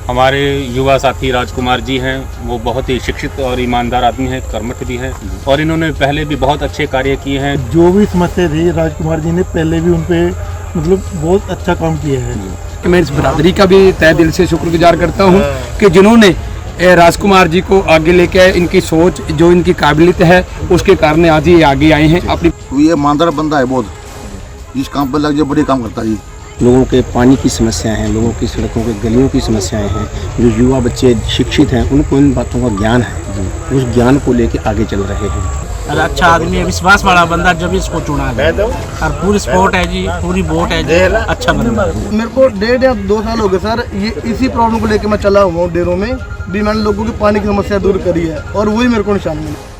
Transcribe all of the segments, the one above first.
हमारे युवा साथी राजकुमार जी हैं, वो बहुत ही शिक्षित और ईमानदार आदमी हैं, कर्मठ भी हैं और इन्होंने पहले भी बहुत अच्छे कार्य किए हैं। जो भी समस्या थी राजकुमार जी ने पहले भी उन पे मतलब बहुत अच्छा काम किया है। मैं इस बरादरी का भी तहे दिल से शुक्रगुजार करता हूँ कि जिन्होंने राजकुमार जी को आगे लेके आए। इनकी सोच जो इनकी काबिलियत है उसके कारण आज ये आगे आए हैं। अपनी ये ईमानदार बंदा है बहुत, इस काम पर लग जाए बड़े काम करता है। लोगों के पानी की समस्याएं हैं, लोगों की सड़कों के गलियों की समस्याएं हैं। जो युवा बच्चे शिक्षित हैं उनको इन बातों का ज्ञान है, उस ज्ञान को लेके आगे चल रहे हैं। अरे अच्छा आदमी है, विश्वास वाला बंदा, जब इसको चुना है और पूरी सपोर्ट है जी, पूरी वोट है जी। अच्छा बंदा। मेरे को 1.5 या 2 साल हो गए सर, ये इसी प्रॉब्लम को लेके मैं चला हुआ हूँ। डेरों में भी मैंने लोगों की पानी की समस्या दूर करी है और वही मेरे को निशान मिला।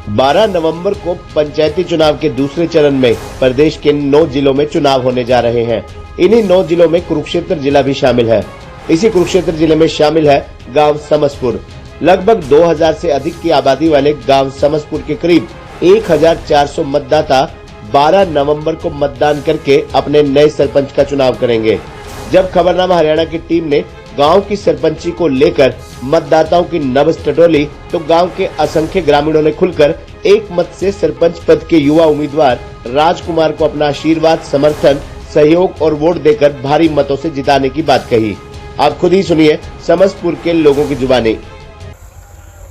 12 नवंबर को पंचायती चुनाव के दूसरे चरण में प्रदेश के 9 जिलों में चुनाव होने जा रहे हैं। इन्हीं 9 जिलों में कुरुक्षेत्र जिला भी शामिल है। इसी कुरुक्षेत्र जिले में शामिल है गांव समसपुर। लगभग 2000 से अधिक की आबादी वाले गांव समसपुर के करीब 1400 मतदाता 12 नवंबर को मतदान करके अपने नए सरपंच का चुनाव करेंगे। जब खबरनामा हरियाणा की टीम ने गांव की सरपंची को लेकर मतदाताओं की नब्ज टटोली तो गांव के असंख्य ग्रामीणों ने खुलकर एक मत से सरपंच पद के युवा उम्मीदवार राजकुमार को अपना आशीर्वाद, समर्थन, सहयोग और वोट देकर भारी मतों से जिताने की बात कही। आप खुद ही सुनिए समसपुर के लोगों की जुबानी।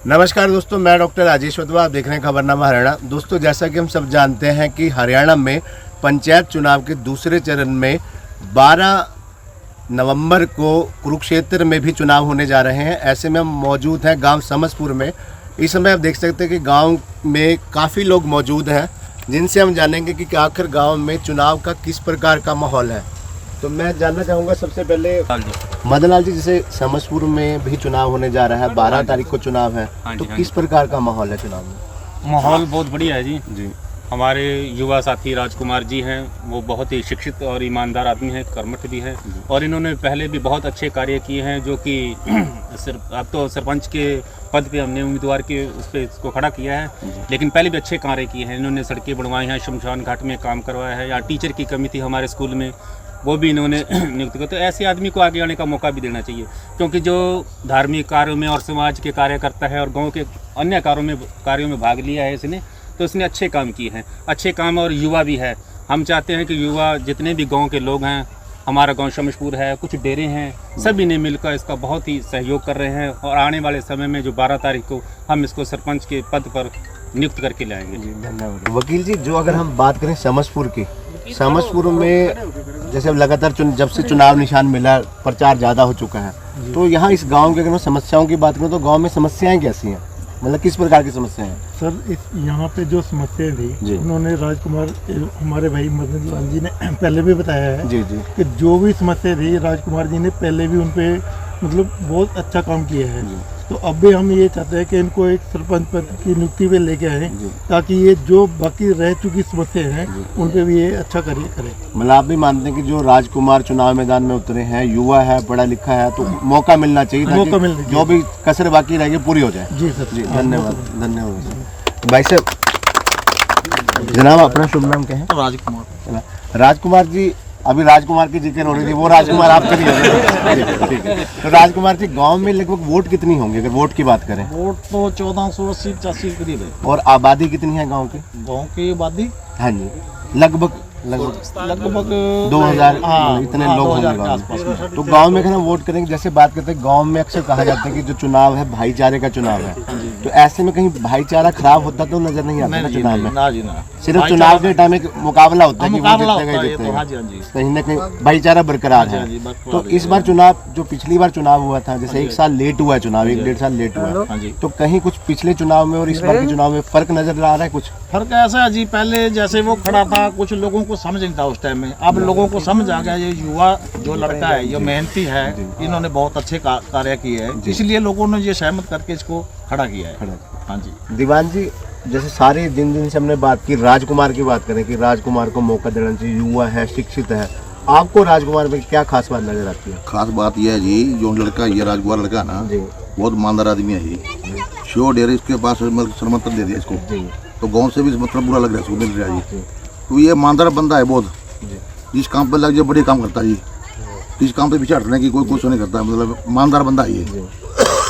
नमस्कार दोस्तों, मैं डॉक्टर राजेश वधवा, आप देख रहे हैं खबरनामा हरियाणा। दोस्तों, जैसा कि हम सब जानते हैं कि हरियाणा में पंचायत चुनाव के दूसरे चरण में 12 नवंबर को कुरुक्षेत्र में भी चुनाव होने जा रहे हैं। ऐसे में हम मौजूद हैं गांव समसपुर में। इस समय आप देख सकते हैं कि गांव में काफ़ी लोग मौजूद हैं जिनसे हम जानेंगे कि आखिर गांव में चुनाव का किस प्रकार का माहौल है। तो मैं जानना चाहूँगा सबसे पहले मदन लाल जी, जैसे समसपुर में भी चुनाव होने जा रहा है, 12 तारीख को चुनाव है, तो किस प्रकार का माहौल है चुनाव में? माहौल बहुत बढ़िया है जी। हमारे युवा साथी राजकुमार जी हैं, वो बहुत ही शिक्षित और ईमानदार आदमी हैं, कर्मठ भी हैं और इन्होंने पहले भी बहुत अच्छे कार्य किए हैं। जो कि अब तो सरपंच के पद पे हमने उम्मीदवार के उस पर इसको खड़ा किया है, लेकिन पहले भी अच्छे कार्य किए हैं। इन्होंने सड़कें बनवाई हैं, शमशान घाट में काम करवाया है, या टीचर की कमी थी हमारे स्कूल में, वो भी इन्होंने नियुक्त किया। तो ऐसे आदमी को आगे आने का मौका भी देना चाहिए, क्योंकि जो धार्मिक कार्यों में और समाज के कार्य करता है और गाँव के अन्य कार्यों में भाग लिया है इसने, तो इसने अच्छे काम किए हैं, अच्छे काम। और युवा भी है। हम चाहते हैं कि युवा जितने भी गांव के लोग हैं, हमारा गांव समसपुर है, कुछ डेरे हैं, सभी ने मिलकर इसका बहुत ही सहयोग कर रहे हैं और आने वाले समय में जो 12 तारीख को हम इसको सरपंच के पद पर नियुक्त करके लाएंगे। धन्यवाद। वकील जी, जो अगर हम बात करें समसपुर की, समसपुर में जैसे लगातार जब से चुनाव निशान मिला, प्रचार ज़्यादा हो चुका है, तो यहाँ इस गाँव के अगर मैं समस्याओं की बात करूँ तो गाँव में समस्याएँ कैसी हैं, मतलब किस प्रकार की समस्या है? सर, यहाँ पे जो समस्याएं थी उन्होंने राजकुमार हमारे भाई मदन लाल जी ने पहले भी बताया है जी कि जो भी समस्या थी राजकुमार जी ने पहले भी उन पे मतलब बहुत अच्छा काम किया है। तो अब भी हम ये चाहते हैं कि इनको एक सरपंच पद की नियुक्ति पे लेके आए, ताकि ये जो बाकी रह चुकी समस्या हैं उन पे भी ये अच्छा करें। मतलब आप भी मानते हैं कि जो राजकुमार चुनाव मैदान में उतरे हैं, युवा है, पढ़ा लिखा है, तो मौका मिलना चाहिए ताकि जो भी कसर बाकी रहेगी पूरी हो जाए। जी सर जी, धन्यवाद। धन्यवाद भाई साहब। जनाब, अपना शुभ नाम क्या है? राजकुमार। राजकुमार जी, अभी राजकुमार की जिक्र हो रही थी, वो राजकुमार आपके नहीं हो रहे। ठीक है। तो राजकुमार जी, गांव में लगभग वोट कितनी होंगी अगर वोट की बात करें? वोट तो 1480-85 करीब है। और आबादी कितनी है गांव की? गाँव की आबादी हाँ जी, लगभग 2000 इतने लोग होंगे गाँव। तो गांव में ना वोट करेंगे, जैसे बात करते हैं गांव में अक्सर कहा जाता है कि जो चुनाव है भाईचारे का चुनाव है, तो ऐसे में कहीं भाईचारा खराब होता तो नजर नहीं आता ना चुनाव में? ना जी ना, सिर्फ चुनाव के टाइम एक मुकाबला होता है कि वो जीतेगा, कहीं ना कहीं भाईचारा बरकरार है। तो इस बार चुनाव, जो पिछली बार चुनाव हुआ था, जैसे 1 साल लेट हुआ है चुनाव, 1-1.5 साल लेट हुआ है, तो कहीं कुछ पिछले चुनाव में और इस बार के चुनाव में फर्क नजर आ रहा है? कुछ फर्क ऐसा है जी, पहले जैसे वो खड़ा था कुछ लोगों को समझ नहीं था उस टाइम में, अब लोगों को समझ आ गया। ये युवा जो लड़का है, ये मेहनती है, इन्होंने बहुत अच्छे कार्य किए हैं, इसलिए लोगों ने ये सहमत करके इसको खड़ा किया है। हाँ जी। दीवान जी, जैसे सारे दिन से हमने बात की, राजकुमार की बात करें कि राजकुमार को मौका देना चाहिए, युवा है, शिक्षित है, आपको राजकुमार में क्या खास बात नजर आती है? खास बात यह है जी, जो लड़का ये राजकुमार लड़का ना बहुत ईमानदार आदमी है जी। शो डेरे इसके पास समर्थन दे दिया इसको, तो गाँव से भी मतलब बुरा लग रहा है इसको मिल रहा है जी। तो ये ईमानदार बंदा है बहुत, जिस काम पर लग जाए बढ़िया काम करता है जी, इस काम पे पीछे हटने की कोई कोशिश नहीं करता, मतलब ईमानदार बंदा है ये,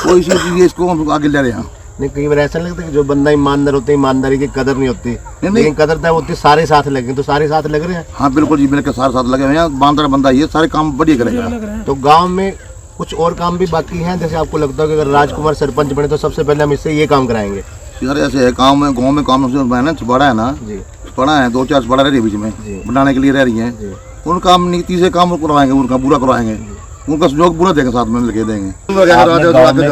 तो इसीलिए इसको हम आगे ले रहे हैं। नहीं, कई बार ऐसा लगता है कि जो बंदा ईमानदार होते हैं ईमानदारी की कदर नहीं होती, लेकिन कदर तब होती सारे साथ लगे, तो सारे साथ लग रहे हैं। हाँ बिल्कुल जी, मेरे के सारे साथ लगे हुए हैं, ईमानदार बंदा ये सारे काम बढ़िया करेगा। तो गांव में कुछ और काम भी बाकी हैं, जैसे आपको लगता है कि अगर राजकुमार सरपंच बने तो सबसे पहले हम इससे ये काम कराएंगे? यार ऐसे है काम में, गाँव में काम से ना छुपाड़ा है ना जी, छुपाड़ा है 2-4 छुपाड़ा रह रही है बीच में बनाने के लिए रह रही है, उन काम नीति से काम करवाएंगे, उनका पूरा करवाएंगे, उनका सहयोग पूरा देंगे, साथ में लगे देंगे।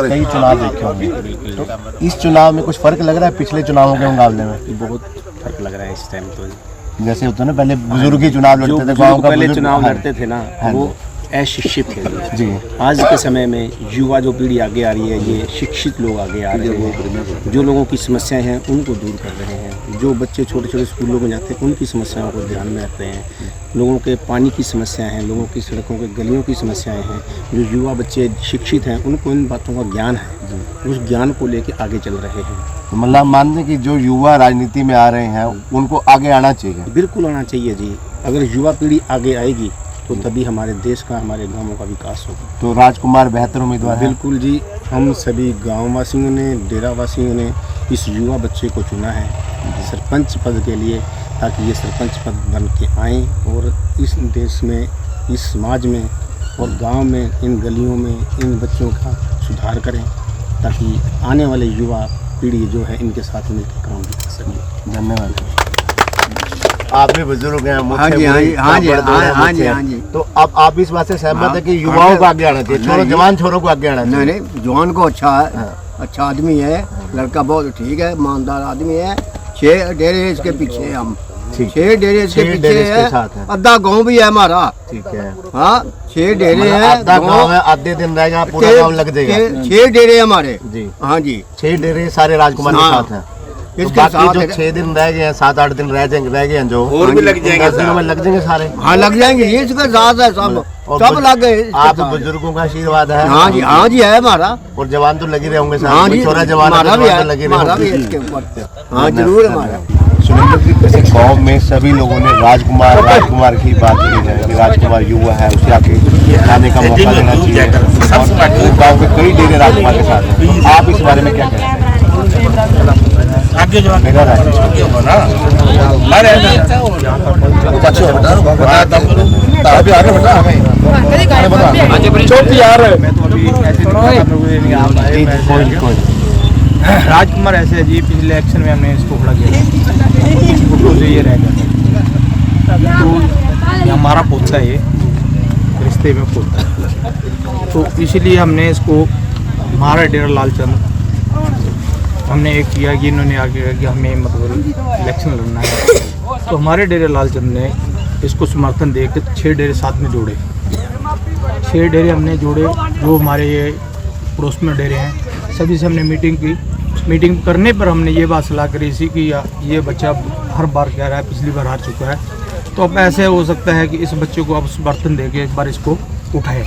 कई चुनाव देखे होंगे, तो इस चुनाव में कुछ फर्क लग रहा है पिछले चुनावों के मुकाबले में? बहुत फर्क लग रहा है इस टाइम। तो जैसे होता है ना, पहले बुजुर्ग ही चुनाव लड़ते थे, गाँव का पहले चुनाव लड़ते थे ना, वो अशिक्षित थे जी। आज के समय में युवा जो पीढ़ी आगे आ रही है, ये शिक्षित लोग आगे आ रहे हैं, जो लोगों की समस्याएं हैं उनको दूर कर रहे हैं। जो बच्चे छोटे छोटे स्कूलों में जाते हैं उनकी समस्याओं को ध्यान में रख रहे हैं। लोगों के पानी की समस्याएं हैं, लोगों की सड़कों के गलियों की समस्याएं हैं। जो युवा बच्चे शिक्षित हैं उनको इन बातों का ज्ञान है, उस ज्ञान को लेकर आगे चल रहे हैं। तो मतलब मानते हैं कि जो युवा राजनीति में आ रहे हैं उनको आगे आना चाहिए? बिल्कुल आना चाहिए जी। अगर युवा पीढ़ी आगे आएगी तो तभी हमारे देश का, हमारे गांवों का विकास होगा। तो राजकुमार बेहतर उम्मीदवार है? बिल्कुल जी, हम सभी गाँव वासियों ने, डेरा वासियों ने इस युवा बच्चे को चुना है सरपंच पद के लिए, ताकि ये सरपंच पद बन के आएँ और इस देश में, इस समाज में और गांव में, इन गलियों में इन बच्चों का सुधार करें, ताकि आने वाले युवा पीढ़ी जो है इनके साथ मिलकर काम भी कर सके। धन्यवाद। आप भी बुजुर्ग हैं, हाँ जी, हाँ जी। तो अब आप इस बात से सहमत है कि युवाओं को आगे आना चाहिए, छोरो जवान छोरों को आगे आना चाहिए? नहीं, जवान को अच्छा है, अच्छा आदमी है, लड़का बहुत ठीक है, ईमानदार आदमी है। 6 डेरे इसके पीछे हम, 6 डेरे इसके पीछे है, आधा गाँव भी है हमारा। ठीक है, हाँ 6 डेरे है, आधा गाँव है, आधे दिन रहेगा पूरा गाँव लग जाएगा। 6 डेरे हमारे जी, हाँ जी, 6 डेरे सारे राजकुमार के साथ हैं। इसके साथ जो 6 दिन रह गए हैं, 7-8 दिन रह गए हैं, जो और भी लग जाएंगे, 10 दिनों में लग जाएंगे सारे। हाँ लग जाएंगे, ये इसका साथ है, सब लग गए। आप बुजुर्गों का आशीर्वाद है? हाँ जी है हमारा। और जवान तो लगे रहे होंगे? हाँ जी, छोरा जवान हमारा भी है, लगे हमारा भी इसके ऊपर। हाँ जरूर हमारा। सुरेंद्र जी, जैसे गाँव में सभी लोगों ने राजकुमार की बात की है कि राजकुमार युवा है, उसे आके आने का मौका देना चाहिए। गाँव के कई डेरे राजकुमार के साथ हैं, आप इस बारे में क्या कहते हैं? आगे जो मेरा राय राजकुमार ऐसे है जी, पिछले इलेक्शन में हमने इसको खड़ा किया, फोटो से ये रह गया, तो ये हमारा पोता है, ये रिश्ते में पोता है, तो इसीलिए हमने इसको हमारा डेरा लालचंद हमने एक किया कि इन्होंने आगे कि हमें मतलब इलेक्शन लड़ना है, तो हमारे डेरे लालचंद ने इसको समर्थन दे के 6 डेरे साथ में जोड़े। 6 डेरे हमने जोड़े, जो हमारे ये पड़ोस में डेरे हैं, सभी से हमने मीटिंग की। मीटिंग करने पर हमने ये बात सलाह करी थी कि ये बच्चा हर बार कह रहा है, पिछली बार हार चुका है, तो अब ऐसे हो सकता है कि इस बच्चे को अब समर्थन दे के एक बार इसको उठाए।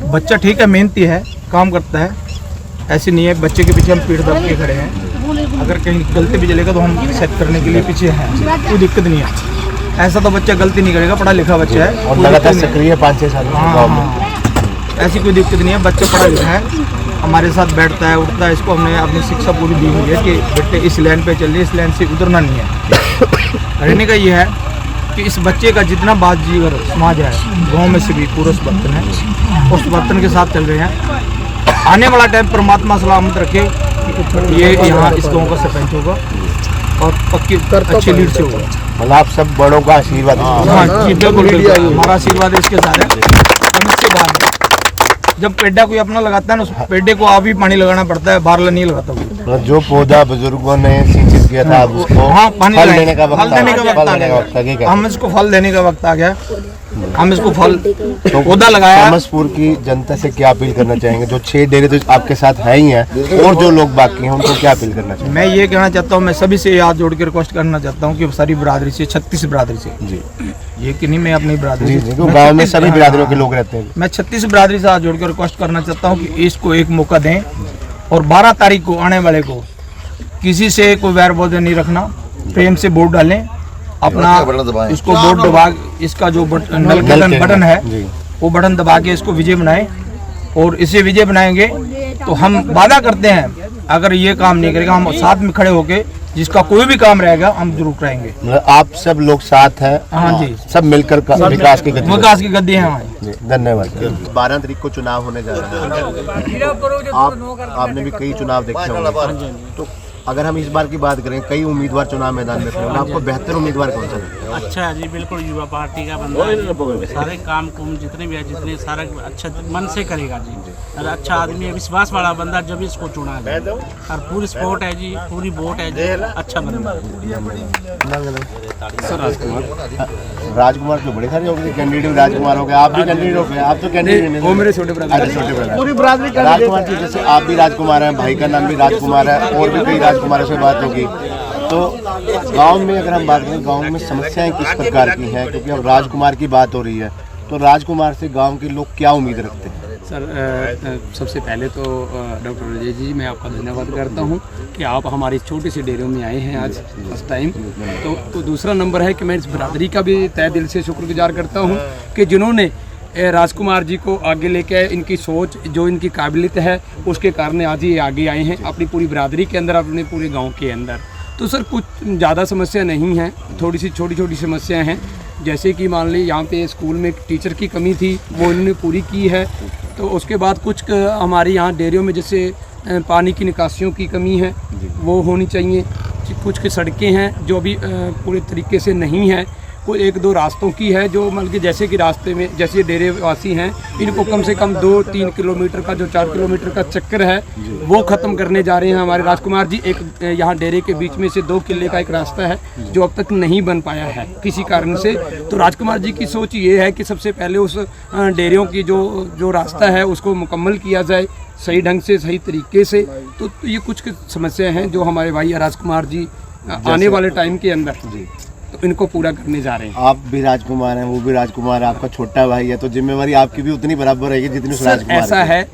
बच्चा ठीक है, मेहनती है, काम करता है, ऐसे नहीं है बच्चे के पीछे हम पीठ दब के खड़े हैं। अगर कहीं गलती भी चलेगा तो हम सेट करने के लिए पीछे हैं, कोई दिक्कत नहीं है। ऐसा तो बच्चा गलती नहीं करेगा, पढ़ा लिखा बच्चा है और लगातार सक्रिय 5-6 साल। ऐसी कोई दिक्कत नहीं है, बच्चा पढ़ा लिखा है, हमारे साथ बैठता है, उठता है। इसको हमने अपनी शिक्षा पूरी दी हुई है कि बेटे इस लाइन पे चलिए, इस लाइन से उतरना नहीं है। रहने का ये है कि इस बच्चे का जितना बातजीगर समाज है, गाँव में से भी पूरा बर्तन है, उस बर्तन के साथ चल रहे हैं। आने वाला टाइम परमात्मा सलामत रखे, ये यहाँ इस गाँव का सरपंच होगा और पक्की अच्छे लीड से होगा। मतलब आप सब बड़ों का आशीर्वाद? हाँ जी बिल्कुल, हमारा आशीर्वाद इसके साथ है। हम इसके बाद जब पेड्डा कोई अपना लगाता है ना, उस पेड्डे को आप ही पानी लगाना पड़ता है, बाहर नहीं लगाता वो। जो पौधा बुजुर्गों ने सिंचित किया था, उसको हाँ पानी फल देने का वक्त आ गया, हम इसको फल देने का वक्त आ गया, हम इसको फल पौधा लगाया। समसपुर की जनता से क्या अपील करना चाहेंगे? जो 6 डेरे तो आपके साथ है ही हैं, और जो लोग बाकी हैं उनको क्या अपील करना चाहेंगे? मैं ये कहना चाहता हूँ, मैं सभी से हाथ जोड़ के रिक्वेस्ट करना चाहता हूँ कि सारी बिरादरी से, 36 बिरादरी से जी, ये कि नहीं मैं अपनी बिरादरी से, तो गाँव में सभी बिरादरियों के लोग रहते हैं, मैं 36 बिरादरी से हाथ जोड़ के रिक्वेस्ट करना चाहता हूँ कि इसको एक मौका दें और 12 तारीख को आने वाले को किसी से कोई वैर विरोध नहीं रखना, प्रेम से वोट डालें अपना इसको बोर्ड दबा, इसका जो नल का बटन है वो बटन दबा के इसको विजय बनाए, और इसे विजय बनाएंगे तो हम वादा करते हैं अगर ये काम नहीं करेगा हम साथ में खड़े होके जिसका कोई भी काम रहेगा हम जरूर कराएंगे। मतलब आप सब लोग साथ हैं? हाँ जी, सब मिलकर विकास की गद्दी है हमारी। धन्यवाद। 12 तारीख को चुनाव होने जा रहा है, आपने भी कई चुनाव देखे होंगे, तो अगर हम इस बार की बात करें कई उम्मीदवार चुनाव मैदान में थे, आपको बेहतर उम्मीदवार कौन सा लगा? अच्छा है जी, बिल्कुल युवा पार्टी का बंदा है, सारे काम कुम जितने भी है जितने सारा अच्छा मन से करेगा जी, और अच्छा आदमी है, विश्वास वाला बंदा, जब इसको चुना है और पूरी सपोर्ट है जी, पूरी वोट है जी, अच्छा बंदा। राजकुमार तो बड़े सारे हो गए कैंडिडेट, राजकुमार हो गए, आप भी कैंडिडेट हो गए, आप तो कैंडिडेट नहीं, वो मेरे छोटे ब्रदर पूरी बरादरी राजकुमार जी, जैसे आप भी राजकुमार हैं, भाई का नाम भी राजकुमार है, और भी कई राजकुमारों से बात होगी। तो गांव में अगर हम बात करें, गांव में समस्याएं किस प्रकार की हैं, क्योंकि अब राजकुमार की बात हो रही है, तो राजकुमार से गांव के लोग क्या उम्मीद रखते हैं? सर सबसे पहले तो डॉक्टर अजय जी मैं आपका धन्यवाद करता हूं कि आप हमारे छोटे से डेरे में आए हैं आज फर्स्ट टाइम। तो दूसरा नंबर है कि मैं इस बरादरी का भी तहे दिल से शुक्रगुजार करता हूं कि जिन्होंने राजकुमार जी को आगे लेके, इनकी सोच जो इनकी काबिलियत है उसके कारण आज ये आगे आए हैं अपनी पूरी बरादरी के अंदर, अपने पूरे गाँव के अंदर। तो सर कुछ ज़्यादा समस्या नहीं है, थोड़ी सी छोटी छोटी समस्याएँ हैं, जैसे कि मान ली यहाँ पे स्कूल में टीचर की कमी थी वो इन्होंने पूरी की है। तो उसके बाद कुछ हमारे यहाँ डेयरियों में जैसे पानी की निकासियों की कमी है वो होनी चाहिए, कुछ सड़कें हैं जो अभी पूरे तरीके से नहीं है, कोई 1-2 रास्तों की है जो मतलब कि जैसे कि रास्ते में जैसे डेरे वासी हैं इनको कम से कम 2-3 किलोमीटर का जो 4 किलोमीटर का चक्कर है वो ख़त्म करने जा रहे हैं हमारे राजकुमार जी। एक यहाँ डेरे के बीच में से 2 किले का एक रास्ता है जो अब तक नहीं बन पाया है किसी कारण से। तो राजकुमार जी की सोच ये है कि सबसे पहले उस डेरियों की जो रास्ता है उसको मुकम्मल किया जाए सही ढंग से, सही तरीके से। तो ये कुछ समस्याएँ हैं जो हमारे भाई राजकुमार जी आने वाले टाइम के अंदर तो इनको पूरा करने जा रहे हैं। आप भी राजकुमार हैं, वो भी राजकुमार है, आपका छोटा भाई है, तो जिम्मेवारी आपकी भी उतनी बराबर रहेगी जितनी राजकुमार। ऐसा है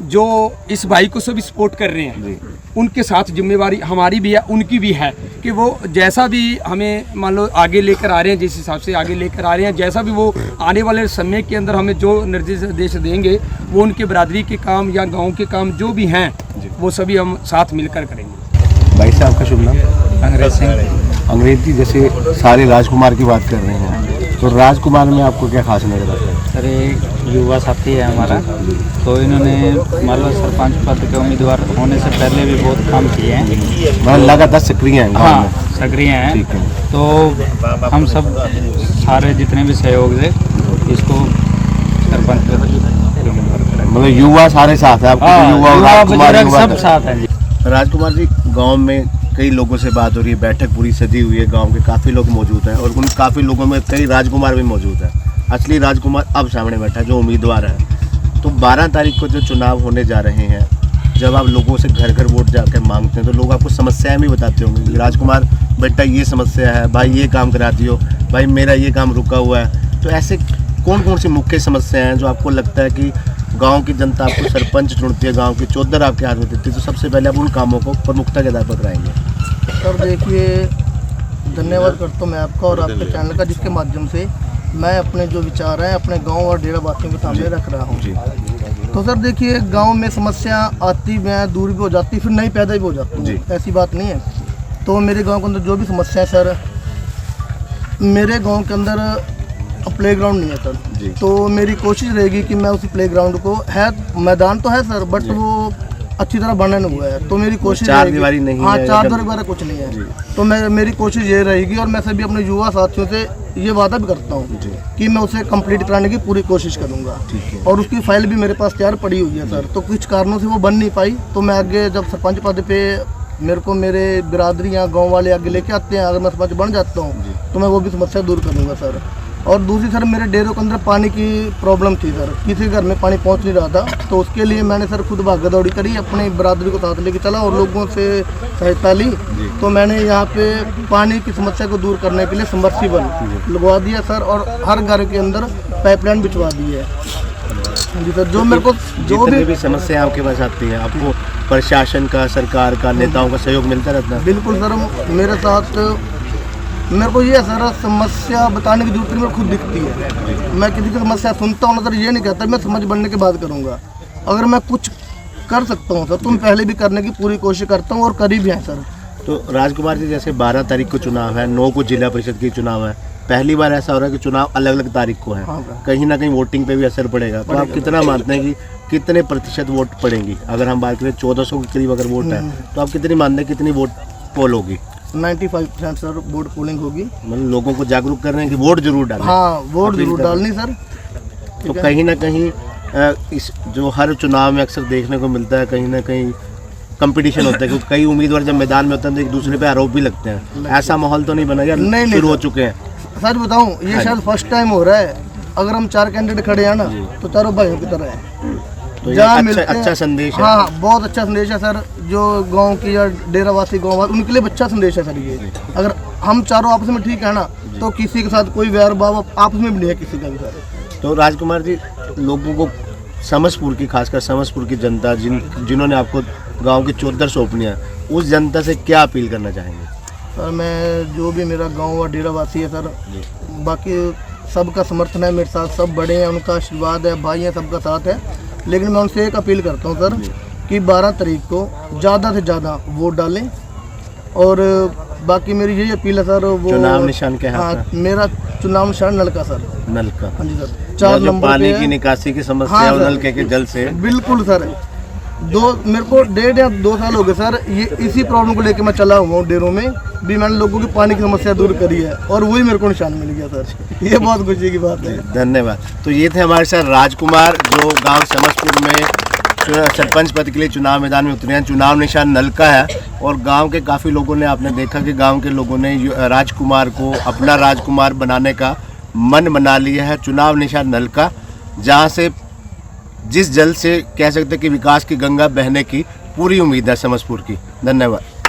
जो इस भाई को सभी सपोर्ट कर रहे हैं उनके साथ जिम्मेवारी हमारी भी है, उनकी भी है कि वो जैसा भी हमें मान लो आगे लेकर आ रहे हैं, जिस हिसाब से आगे लेकर आ रहे हैं, जैसा भी वो आने वाले समय के अंदर हमें जो निर्देश देंगे वो उनके बरादरी के काम या गाँव के काम जो भी हैं वो सभी हम साथ मिलकर करेंगे। भाई साहब का शुभ नाम? अंग्रेज सिंह। अंग्रेज जी, जैसे सारे राजकुमार की बात कर रहे हैं तो राजकुमार में आपको क्या खास नजर आता है? सर एक युवा साथी है हमारा, तो इन्होंने मान लो सरपंच पद के उम्मीदवार होने से पहले भी बहुत काम किए हैं, मतलब लगातार सक्रिय हैं। हाँ सक्रिय हैं। तो हम सब सारे जितने भी सहयोग से इसको सरपंच मतलब युवा सारे साथ है आपके? युवा सब साथ हैं जी। राजकुमार जी, गांव में कई लोगों से बात हो रही है, बैठक पूरी सजी हुई है, गांव के काफ़ी लोग मौजूद हैं और उन काफ़ी लोगों में कई राजकुमार भी मौजूद हैं। असली राजकुमार अब सामने बैठा है जो उम्मीदवार है। तो 12 तारीख को जो चुनाव होने जा रहे हैं, जब आप लोगों से घर घर वोट जाकर मांगते हैं तो लोग आपको समस्याएं भी बताते होंगे, राजकुमार बेटा ये समस्या है, भाई ये काम करा दियो, भाई मेरा ये काम रुका हुआ है। तो ऐसे कौन कौन सी मुख्य समस्याएं हैं जो आपको लगता है कि गांव की जनता आपको सरपंच चुनती है, गांव की चौधर आपके हाथ में देती है, तो सबसे पहले आप उन कामों को प्रमुखता के आधार पर कराएंगे? सर देखिए, धन्यवाद करता हूँ मैं आपका और आपके चैनल का, जिसके माध्यम से मैं अपने जो विचार हैं अपने गांव और डेरा वासियों के सामने रख रहा हूँ। तो सर देखिए, गांव में समस्या आती है, दूर भी हो जाती, फिर नई पैदा भी हो जाती है, ऐसी बात नहीं है। तो मेरे गाँव के अंदर जो भी समस्या है सर, मेरे गाँव के अंदर प्लेग्राउंड नहीं है सर, तो मेरी कोशिश रहेगी कि मैं उस प्लेग्राउंड को, है मैदान तो है सर बट वो अच्छी तरह बनने हुआ है, तो मेरी कोशिश चार दीवारी नहीं है, हाँ चार दीवारी वगैरह कुछ नहीं है, तो मेरी कोशिश ये रहेगी और मैं सभी अपने युवा साथियों से ये वादा भी करता हूँ कि मैं उसे कंप्लीट कराने की पूरी कोशिश करूँगा। और उसकी फाइल भी मेरे पास तैयार पड़ी हुई है सर, तो कुछ कारणों से वो बन नहीं पाई, तो मैं आगे जब सरपंच पद पे मेरे को मेरे बिरादरी या गाँव वाले आगे लेके आते हैं, अगर मैं सरपंच बन जाता हूँ तो मैं वो भी समस्या दूर करूँगा सर। और दूसरी सर, मेरे डेरों के अंदर पानी की प्रॉब्लम थी सर, किसी घर में पानी पहुंच नहीं रहा था, तो उसके लिए मैंने सर खुद भागदौड़ी करी, अपनी बरादरी को साथ लेके चला और लोगों से सहायता ली। तो मैंने यहाँ पे पानी की समस्या को दूर करने के लिए सबमर्सिबल लगवा दिया सर, और हर घर के अंदर पाइपलाइन बिछवा दी है जी सर। जो मेरे को जो भी समस्या आपके पास आती है, आपको प्रशासन का, सरकार का, नेताओं का सहयोग मिलता रहता है? बिल्कुल सर, मेरे साथ मेरे को ये सर समस्या बताने की जरूरत नहीं, मेरे को खुद दिखती है। मैं किसी की समस्या सुनता हूँ ना सर, ये नहीं कहता मैं समझ बनने के बाद करूँगा। अगर मैं कुछ कर सकता हूँ सर तो मैं पहले भी करने की पूरी कोशिश करता हूँ और करीब भी है सर। तो राजकुमार जी, जैसे 12 तारीख को चुनाव है, 9 को जिला परिषद की चुनाव है, पहली बार ऐसा हो रहा है कि चुनाव अलग अलग तारीख को है, कहीं ना कहीं वोटिंग पे भी असर पड़ेगा। तो आप कितना मानते हैं कि कितने प्रतिशत वोट पड़ेंगी? अगर हम बात करें 1400 के करीब अगर वोट है, तो आप कितनी मानते हैं कितनी वोट पोल होगी? 95% सर वोट पोलिंग होगी। मतलब लोगों को जागरूक कर रहे हैं कि वोट जरूर डालें। हाँ, वोट जरूर डालनी सर। तो कहीं ना कहीं इस जो हर चुनाव में अक्सर देखने को मिलता है, कहीं ना कहीं कंपटीशन होता है, क्योंकि कई उम्मीदवार जब मैदान में होते हैं तो एक दूसरे पे आरोप भी लगते हैं। ऐसा माहौल तो नहीं बना गया? नहीं, शुरू हो चुके हैं। सच बताऊं, ये शायद फर्स्ट टाइम हो रहा है। अगर हम 4 कैंडिडेट खड़े हैं ना तो चारों भाइयों की तरह है। तो ये अच्छा संदेश है। हाँ, बहुत अच्छा संदेश है सर। जो गांव की या डेरावासी गाँव उनके लिए अच्छा संदेश है सर ये। अगर हम चारों आपस में ठीक है ना तो किसी के साथ कोई वैर भाव आपस में भी नहीं है किसी का भी सर। तो राजकुमार जी, लोगों को समसपुर की, खासकर समसपुर की जनता जिन्होंने आपको गांव की 14 सौंपनियाँ, उस जनता से क्या अपील करना चाहेंगे? सर मैं जो भी मेरा गांव और डेरावासी है सर, बाकी सबका समर्थन है मेरे साथ, सब बड़े हैं, उनका आशीर्वाद है, भाई हैं, सबका साथ है। लेकिन मैं उनसे एक अपील करता हूं सर कि 12 तारीख को ज़्यादा से ज़्यादा वोट डालें। और बाकी मेरी यही अपील है सर। वो चुनाव निशान क्या है? हाँ, मेरा चुनाव निशान नलका सर। नलका? हाँ जी सर। 4 नंबर पानी की निकासी की समस्या है, नलके के जल से। बिल्कुल सर। मेरे को 1.5 या 2 साल हो गए सर, ये इसी प्रॉब्लम को लेकर मैं चला हुआ हूँ। डेरों में भी मैंने लोगों की पानी की समस्या दूर करी है और वही मेरे को निशान मिल गया सर। ये बहुत खुशी की बात है। धन्यवाद। तो ये थे हमारे साथ राजकुमार, जो गांव समसपुर में सरपंच पद के लिए चुनाव मैदान में उतरे हैं। चुनाव निशान नलका है और गांव के काफ़ी लोगों ने, आपने देखा कि गांव के लोगों ने राजकुमार को अपना राजकुमार बनाने का मन बना लिया है। चुनाव निशान नलका, जहां से जिस जल से कह सकते हैं कि विकास की गंगा बहने की पूरी उम्मीद है समसपुर की। धन्यवाद।